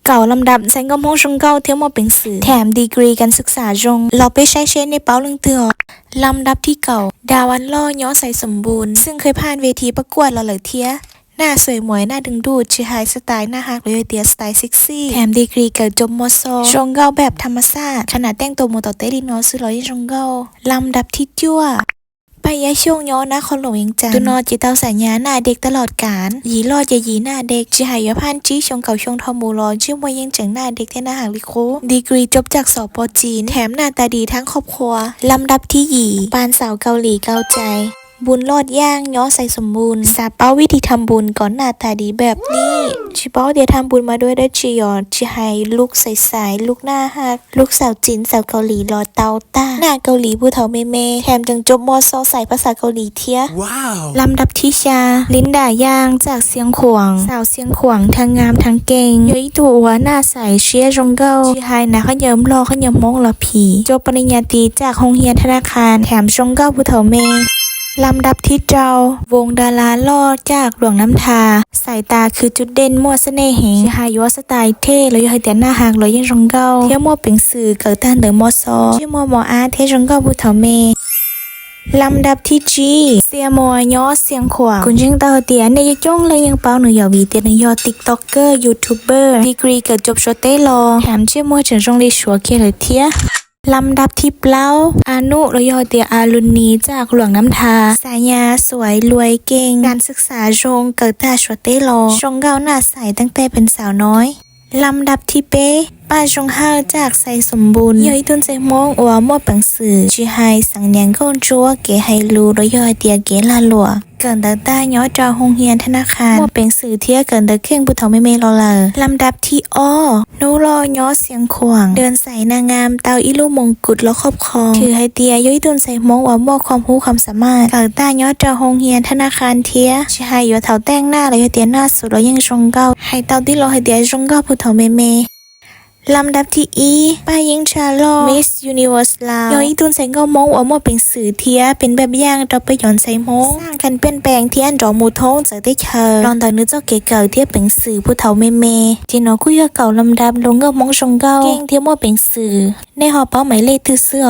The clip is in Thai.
เก่าลำดับแซงก็มองชงเก่าเที่ยวมาเป็นสื่อแถมดีกรีการศึกษาจงเราไปใช้เชนในเป้าเรื่องเตือลำดับที่เก่าดาวันล่อย้อใสสมบูรณ์ซึ่งเคยผ่านเวทีประกวดเราเลยเทียหน้าสวยหมวยหน้าดึงดูดชื่อไฮสไตล์หน้าฮักเลยเตียสไตล์เซ็กซี่แถมดีกรีเกิดจบมอซอชงเก่าแบบธรรมชาติขนาดแต่งตัวโมต่อเตดินอซื้อร้อยชงเก่าลำดับที่จั่วไปย้ายช่วงย้อนนะคนหลงยังจังตัวนอจิตเตาสัญญาหน้าเด็กตลอดกาลหยีรอดจะหยีหน้าเด็กชื่อหายพันจี้ชงเก่าชงทอมูรอชื่อมวยยังจังหน้าเด็กที่หน้าหางลิโคดีกรีจบจากสปจีนแถมหน้าตาดีทั้งครอบครัวลำดับที่หยีปานสาวเกาหลีเกาใจบุญรอดย่างย้อใส่สมบูรณ์สาเป้าวิธีทำบุญก่อนหน้าตาดีแบบนี้ชิเป้าเดี๋ยวทำบุญมาด้วยได้จียอนชิไฮลูกใสๆลูกหน้าฮักลูกสาวจีนสาวเกาหลีรอเตาต้าหน้าเกาหลีผู้เฒ่าเมแถมจังจบมอซอใส่ภาษาเกาหลีเทียลำดับที่ชาลินดาย่างจากเสียงขวางสาวเสียงขวางทั้งงามทั้งเก่งย้อยตัวหน้าใสเชียจงเกิลชิไฮนะเขาเยิมรอเขาเยิมมงรอผีจบปริญญาตรีจากโรงเรียนธนาคารแถมจงเกิลผู้เฒ่าเมลำดับที่เจ้าวงดาราลอดจากหลวงน้ำทาสายตาคือจุดเด่นมั่วเสน่ห์เหงหายวัสไตล์เท่เลยให้แต่หน้าหางเลยยังจงเก้าเที่ยวมั่วเป็นสื่อเกิดตั้งแต่มอซอชื่อมออาเทจงเก้าบุตรเมลำดับที่จีเสียมอยอเสียงขวางคุณจึงเตาเตียนในจ้องเลยยังเป้าหนูอยากวีเตียนยอติ๊กต็อกเกอร์ยูทูบเบอร์ดีกรีเกิดจบโชเต้รอแถมชื่อมั่วเฉินจงลีชัวเคียเลยเทียลำดับที่เปล่าอานุรยอเตียอารุณีจากหลวงน้ำทาสายาสวยรวยเก่งการศึกษาจงเกิดตาชวเต้รอชงเก้าหน้าใสตั้งแต่เป็นสาวน้อยลำดับที่เป๊ป้าชงห้าจากไซสมบูรณ์ย้อยตุนใจมองอัวมั่วปังสื่อชื่อไฮสังเนียงก้นจัวเก๋ไฮรูรยอเตียเก๋ลาหลัวเกินตาต้าย้อจอหงเฮียนธนาคารมั่วเป็นสื่อเทียเกินตะเข่งผู้เฒ่าไม่เมรอเลยลำดับที่อ้อนูรอย้อเสียงขวางเดินใส่นางงามเตาอิลูมงกุฎแล้วครอบครองถือไฮเตียย้อยตุนใจมองอัวมั่วความรู้ความสามารถเกินต้าย้อจอหงเฮียนธนาคารเทียชื่อไฮย้อเฒ่าแต่งหน้าเลยเตียหน้าสุดแล้วยังชงเก้าไฮเตาที่รอไฮเตียชงเก้าผู้เฒ่าไม่เมลำดับที่อีป้ายิงชาลอมิสยูนิเวอร์สลาวยออีตุนใส่ก็มองว่ามั่วเป็นสื่อเทียเป็นแบบอย่างเราไปย้อนใส่มงสร้างกันเปลี่ยนแปลงเทียนจอมูทงจะได้เชิญลองต่อเนื้อเจ้าเก๋เก่าเทียเป็นสื่อผู้เฒ่าเมจีนอคุยเก่าลำดับลงก็มองชงเก่าเก่งเทียมั่วเป็นสื่อในหอเป้าหมายเลขทื่อเสื้อ